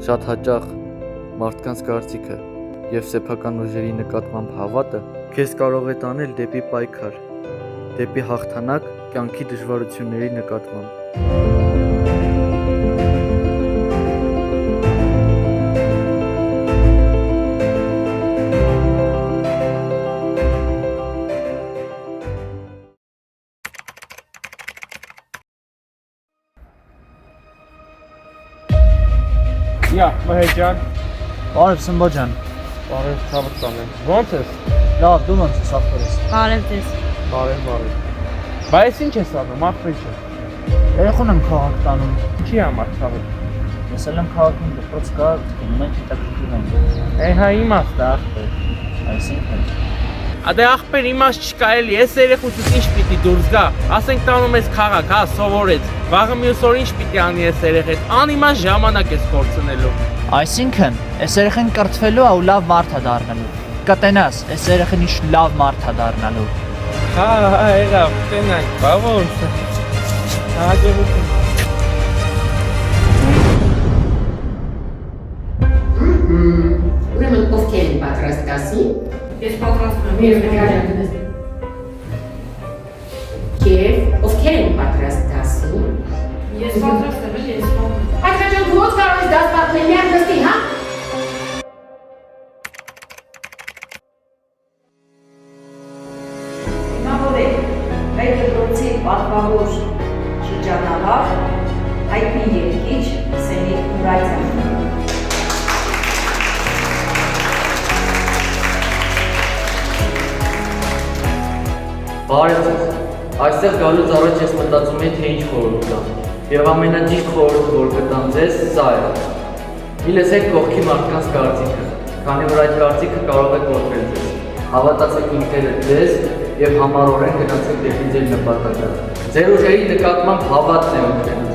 Շատ հաճախ մարդկանց կարծիքը և սեփական ուժերի նկատմամբ հավատը քեզ կարող է տանել դեպի պայքար, դեպի հաղթանակ կյանքի դժվարությունների նկատմամբ։ Ja, Mahir ջան, Բարև Սմբա ջան, բարև ցավը տանեմ։ Ո՞նց ես։ լավ դու ոնց ես ախորես։ Բարև ձեզ։ Բարև։ Բայց ինչ ես անում, ախպեր չէ։ Երեխուն եմ քաղաք տանում։ Ինչի համար ցավը։ Ես էլ եմ քաղաքում դպրոց կա, մենք հետաքրքիր ենք։ Հա իմաստ է ախպեր։ Այսինքն Ադե ախպեր իմաստ չկա էլի, ես երեխուցս ինչ պիտի դուրս գա։ Ասենք տանում ես քաղաք, հա, սովորեց։ Վաղը մյուս օր ինչ պիտի անի ես երեխեդ։ Անիմաստ ժամանակ ես կորցնելու։ Այսինքն, այս երեխեն կրթվելու է ու լավ մարդ է դառնալու։ Կտենաս, այս երեխեն ինչ լավ մարդ է դառնալու։ Հա, եղավ, տենանք, բա ոնց։ Հաջողություն։ Ուրեմն ովքեր են պատրաստ ասի։ Ես պատրաստվում եմ։ Եվ ովքեր են պատրաստ ասի։ Ես պատրաստ եմ, ես պատրաստ եմ։ Աշակերտ դու ո՞նց կարող ես դաս պատմել միայն դստի, հա։ Հիմնավորեք այդ դպրոցի պատվավոր շրջանավար հայտնի երգիչ Սենիկ Մուրադյան։ Բարև ձեզ, այստեղ գալուց առաջ ես մտածում էի, թե ինչ խորհուրդ տամ, և ամենաճիշտ խորհուրդը, որ կտամ ձեզ, սա է։ Մի լսեք կողքի մարդկանց կարծիքը, քանի որ այդ կարծիքը կարող է կոտրել ձեզ։ Հավատացեք ինքներդ ձեզ և համառորեն գնացեք դեպի ձեր նպատակը։ Ձեր ուժերի նկատմամբ հավատն է օգնելու